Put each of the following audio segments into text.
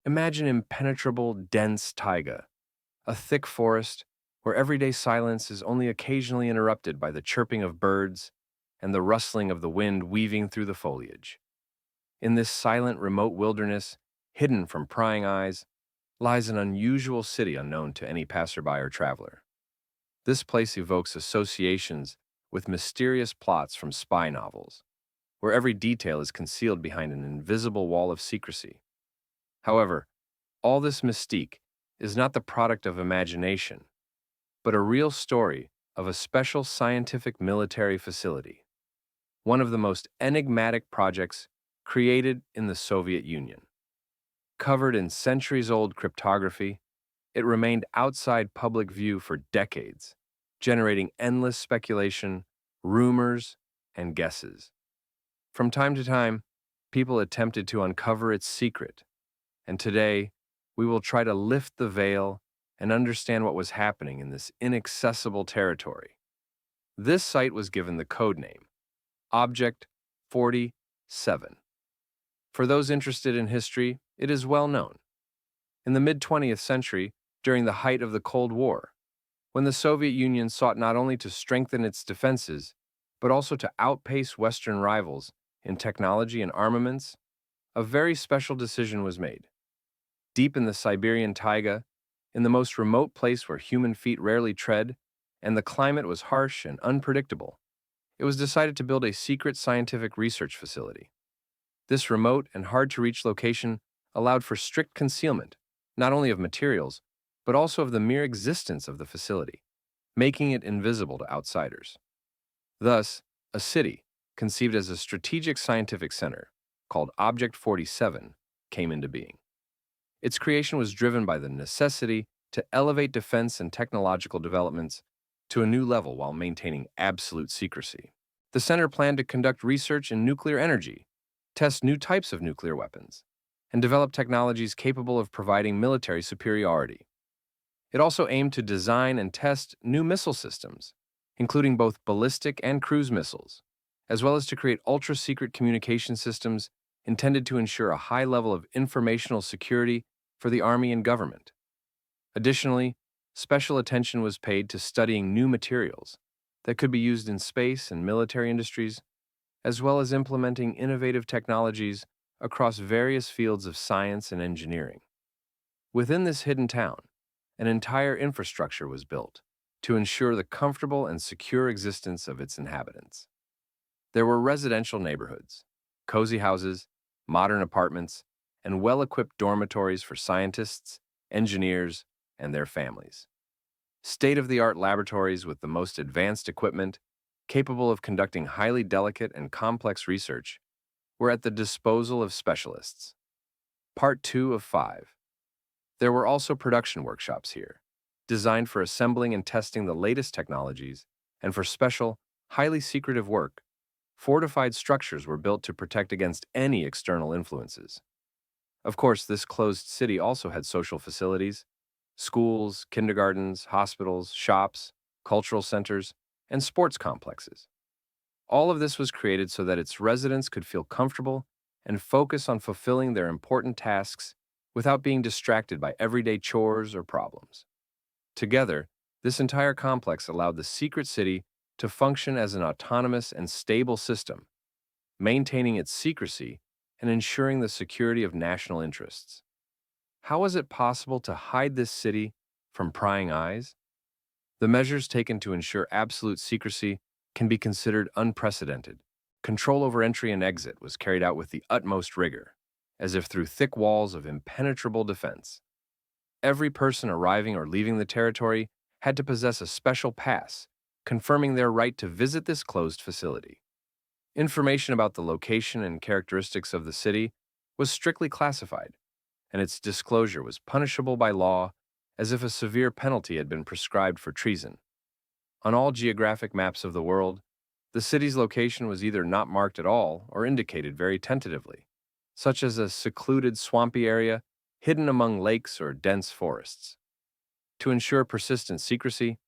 Imagine impenetrable, dense taiga, a thick forest where everyday silence is only occasionally interrupted by the chirping of birds and the rustling of the wind weaving through the foliage. In this silent, remote wilderness, hidden from prying eyes, lies an unusual city unknown to any passerby or traveler. This place evokes associations with mysterious plots from spy novels, where every detail is concealed behind an invisible wall of secrecy. However, all this mystique is not the product of imagination, but a real story of a special scientific military facility, one of the most enigmatic projects created in the Soviet Union. Covered in centuries-old cryptography, it remained outside public view for decades, generating endless speculation, rumors, and guesses. From time to time, people attempted to uncover its secret, and today, we will try to lift the veil and understand what was happening in this inaccessible territory. This site was given the code name Object 47. For those interested in history, it is well known. In the mid-20th century, during the height of the Cold War, when the Soviet Union sought not only to strengthen its defenses, but also to outpace Western rivals in technology and armaments, a very special decision was made. Deep in the Siberian taiga, in the most remote place where human feet rarely tread, and the climate was harsh and unpredictable, it was decided to build a secret scientific research facility. This remote and hard-to-reach location allowed for strict concealment, not only of materials, but also of the mere existence of the facility, making it invisible to outsiders. Thus, a city, conceived as a strategic scientific center, called Object 47, came into being. Its creation was driven by the necessity to elevate defense and technological developments to a new level while maintaining absolute secrecy. The center planned to conduct research in nuclear energy, test new types of nuclear weapons, and develop technologies capable of providing military superiority. It also aimed to design and test new missile systems, including both ballistic and cruise missiles, as well as to create ultra-secret communication systems intended to ensure a high level of informational security for the Army and government. Additionally, special attention was paid to studying new materials that could be used in space and military industries, as well as implementing innovative technologies across various fields of science and engineering. Within this hidden town, an entire infrastructure was built to ensure the comfortable and secure existence of its inhabitants. There were residential neighborhoods, cozy houses, modern apartments, and well-equipped dormitories for scientists, engineers, and their families. State-of-the-art laboratories with the most advanced equipment, capable of conducting highly delicate and complex research, were at the disposal of specialists. Part 2 of 5. There were also production workshops here, designed for assembling and testing the latest technologies, and for special, highly secretive work. Fortified structures were built to protect against any external influences. Of course, this closed city also had social facilities, schools, kindergartens, hospitals, shops, cultural centers, and sports complexes. All of this was created so that its residents could feel comfortable and focus on fulfilling their important tasks without being distracted by everyday chores or problems. Together, this entire complex allowed the secret city to function as an autonomous and stable system, maintaining its secrecy and ensuring the security of national interests. How was it possible to hide this city from prying eyes? The measures taken to ensure absolute secrecy can be considered unprecedented. Control over entry and exit was carried out with the utmost rigor, as if through thick walls of impenetrable defense. Every person arriving or leaving the territory had to possess a special pass, confirming their right to visit this closed facility. Information about the location and characteristics of the city was strictly classified, and its disclosure was punishable by law as if a severe penalty had been prescribed for treason. On all geographic maps of the world, the city's location was either not marked at all or indicated very tentatively, such as a secluded swampy area hidden among lakes or dense forests. To ensure persistent secrecy,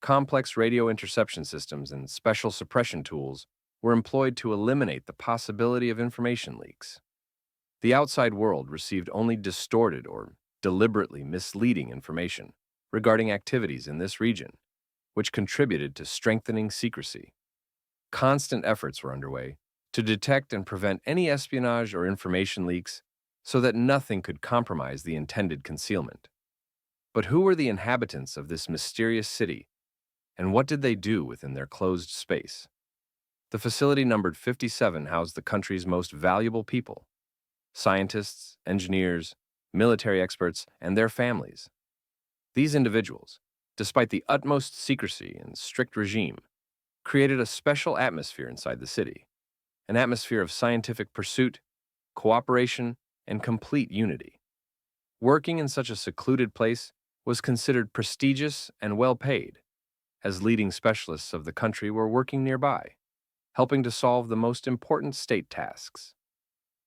complex radio interception systems and special suppression tools were employed to eliminate the possibility of information leaks. The outside world received only distorted or deliberately misleading information regarding activities in this region, which contributed to strengthening secrecy. Constant efforts were underway to detect and prevent any espionage or information leaks so that nothing could compromise the intended concealment. But who were the inhabitants of this mysterious city, and what did they do within their closed space? The facility numbered 57 housed the country's most valuable people: scientists, engineers, military experts, and their families. These individuals, despite the utmost secrecy and strict regime, created a special atmosphere inside the city, an atmosphere of scientific pursuit, cooperation, and complete unity. Working in such a secluded place was considered prestigious and well paid, as leading specialists of the country were working nearby, helping to solve the most important state tasks.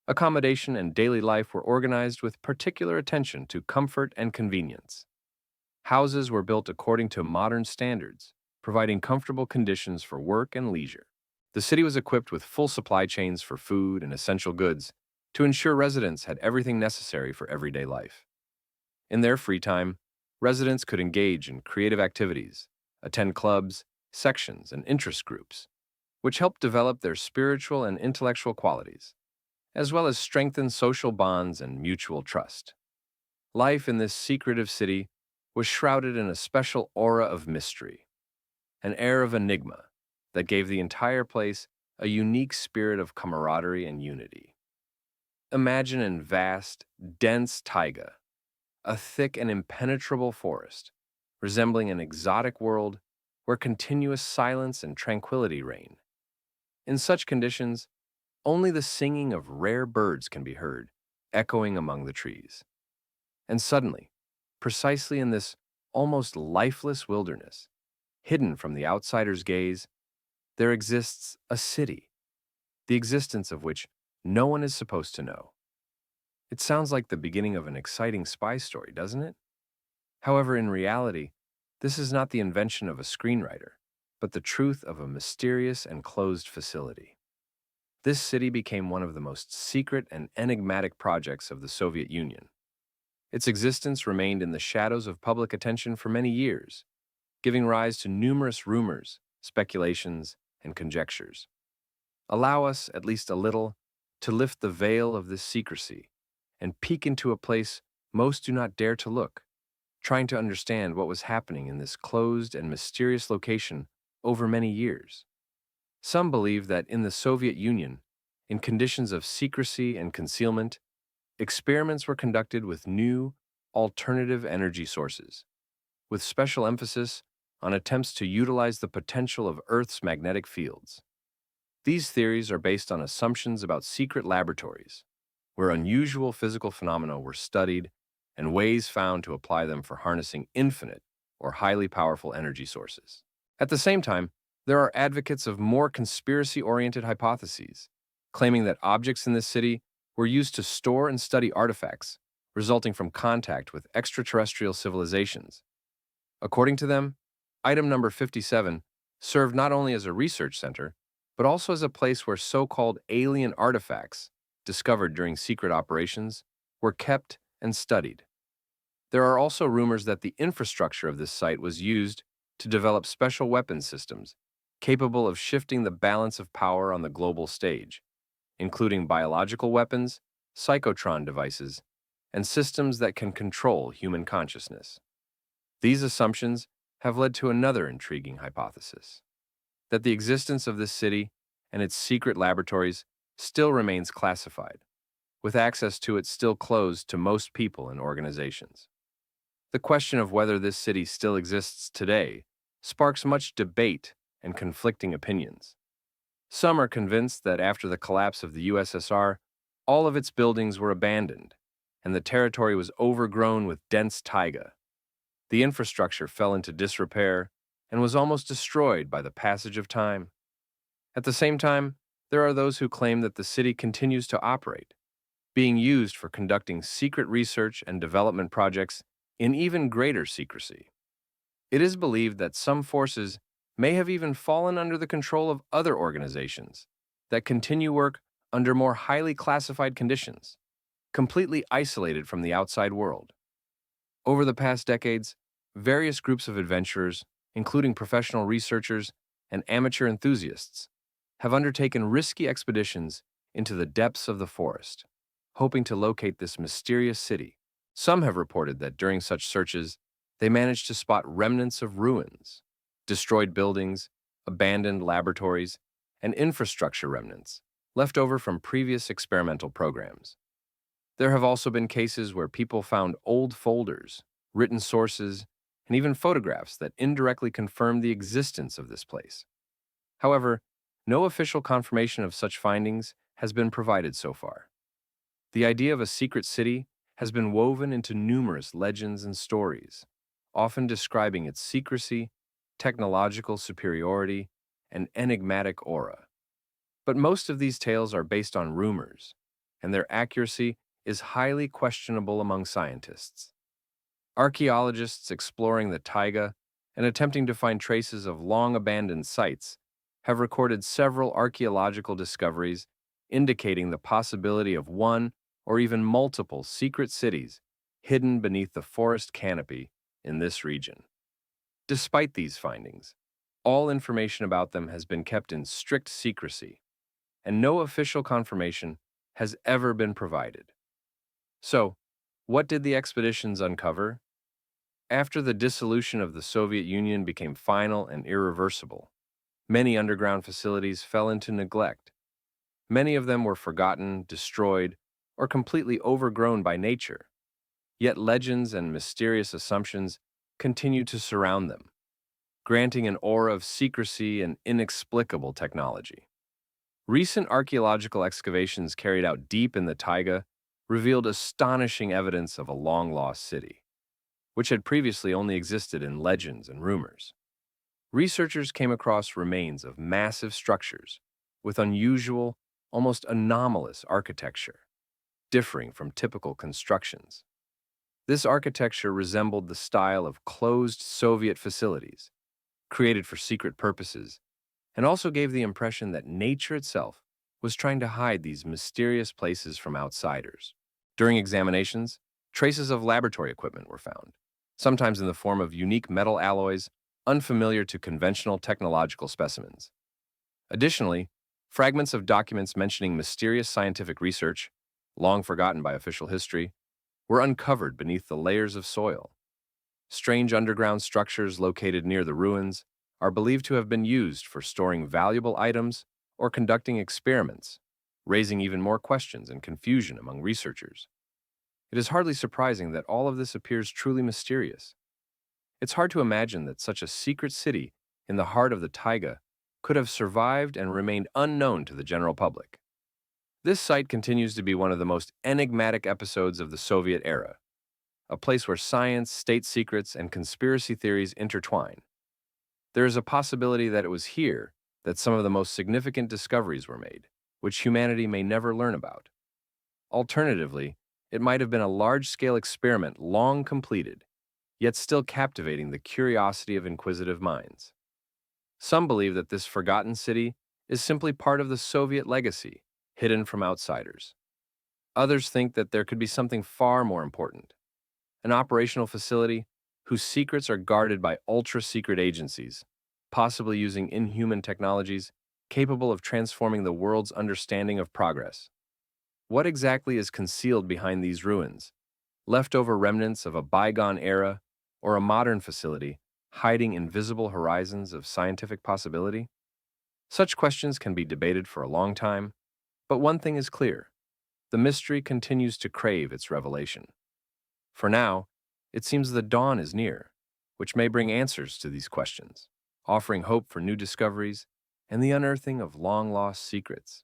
Accommodation and daily life were organized with particular attention to comfort and convenience. Houses were built according to modern standards, providing comfortable conditions for work and leisure. The city was equipped with full supply chains for food and essential goods to ensure residents had everything necessary for everyday life. In their free time, residents could engage in creative activities, attend clubs, sections, and interest groups, which helped develop their spiritual and intellectual qualities, as well as strengthen social bonds and mutual trust. Life in this secretive city was shrouded in a special aura of mystery, an air of enigma that gave the entire place a unique spirit of camaraderie and unity. Imagine in vast, dense taiga, a thick and impenetrable forest, resembling an exotic world where continuous silence and tranquility reign. In such conditions, only the singing of rare birds can be heard, echoing among the trees. And suddenly, precisely in this almost lifeless wilderness, hidden from the outsider's gaze, there exists a city, the existence of which no one is supposed to know. It sounds like the beginning of an exciting spy story, doesn't it? However, in reality, this is not the invention of a screenwriter, but the truth of a mysterious and closed facility. This city became one of the most secret and enigmatic projects of the Soviet Union. Its existence remained in the shadows of public attention for many years, giving rise to numerous rumors, speculations, and conjectures. Allow us, at least a little, to lift the veil of this secrecy and peek into a place most do not dare to look, trying to understand what was happening in this closed and mysterious location over many years. Some believe that in the Soviet Union, in conditions of secrecy and concealment, experiments were conducted with new, alternative energy sources, with special emphasis on attempts to utilize the potential of Earth's magnetic fields. These theories are based on assumptions about secret laboratories, where unusual physical phenomena were studied and ways found to apply them for harnessing infinite or highly powerful energy sources. At the same time, there are advocates of more conspiracy-oriented hypotheses, claiming that objects in this city were used to store and study artifacts resulting from contact with extraterrestrial civilizations. According to them, item number 57 served not only as a research center, but also as a place where so-called alien artifacts, discovered during secret operations, were kept and studied. There are also rumors that the infrastructure of this site was used to develop special weapons systems capable of shifting the balance of power on the global stage, including biological weapons, psychotron devices, and systems that can control human consciousness. These assumptions have led to another intriguing hypothesis: that the existence of this city and its secret laboratories still remains classified, with access to it still closed to most people and organizations. The question of whether this city still exists today sparks much debate and conflicting opinions. Some are convinced that after the collapse of the USSR, all of its buildings were abandoned, and the territory was overgrown with dense taiga. The infrastructure fell into disrepair and was almost destroyed by the passage of time. At the same time, there are those who claim that the city continues to operate, being used for conducting secret research and development projects in even greater secrecy. It is believed that some forces may have even fallen under the control of other organizations that continue work under more highly classified conditions. completely isolated from the outside world. Over the past decades, various groups of adventurers, including professional researchers and amateur enthusiasts, have undertaken risky expeditions into the depths of the forest, hoping to locate this mysterious city. Some have reported that during such searches, they managed to spot remnants of ruins, destroyed buildings, abandoned laboratories, and infrastructure remnants left over from previous experimental programs. There have also been cases where people found old folders, written sources, and even photographs that indirectly confirm the existence of this place. However, no official confirmation of such findings has been provided so far. The idea of a secret city has been woven into numerous legends and stories, often describing its secrecy, technological superiority, and enigmatic aura. But most of these tales are based on rumors, and their accuracy is highly questionable among scientists. Archaeologists exploring the taiga and attempting to find traces of long-abandoned sites have recorded several archaeological discoveries indicating the possibility of one or even multiple secret cities hidden beneath the forest canopy in this region. Despite these findings, all information about them has been kept in strict secrecy, and no official confirmation has ever been provided. So, what did the expeditions uncover? After the dissolution of the Soviet Union became final and irreversible, many underground facilities fell into neglect. Many of them were forgotten, destroyed, or completely overgrown by nature. Yet legends and mysterious assumptions continue to surround them, granting an aura of secrecy and inexplicable technology. Recent archaeological excavations carried out deep in the taiga revealed astonishing evidence of a long-lost city, which had previously only existed in legends and rumors. Researchers came across remains of massive structures with unusual, almost anomalous architecture, differing from typical constructions. This architecture resembled the style of closed Soviet facilities, created for secret purposes, and also gave the impression that nature itself was trying to hide these mysterious places from outsiders. During examinations, traces of laboratory equipment were found, sometimes in the form of unique metal alloys unfamiliar to conventional technological specimens. Additionally, fragments of documents mentioning mysterious scientific research, long forgotten by official history, were uncovered beneath the layers of soil. Strange underground structures located near the ruins are believed to have been used for storing valuable items or conducting experiments, raising even more questions and confusion among researchers. It is hardly surprising that all of this appears truly mysterious. It's hard to imagine that such a secret city in the heart of the taiga could have survived and remained unknown to the general public. This site continues to be one of the most enigmatic episodes of the Soviet era, a place where science, state secrets, and conspiracy theories intertwine. There is a possibility that it was here that some of the most significant discoveries were made, which humanity may never learn about. Alternatively, it might have been a large-scale experiment long completed, yet still captivating the curiosity of inquisitive minds. Some believe that this forgotten city is simply part of the Soviet legacy, hidden from outsiders. Others think that there could be something far more important, an operational facility whose secrets are guarded by ultra-secret agencies, possibly using inhuman technologies capable of transforming the world's understanding of progress. What exactly is concealed behind these ruins? Leftover remnants of a bygone era or a modern facility hiding invisible horizons of scientific possibility? Such questions can be debated for a long time, but one thing is clear: the mystery continues to crave its revelation. For now, it seems the dawn is near, which may bring answers to these questions, offering hope for new discoveries and the unearthing of long-lost secrets.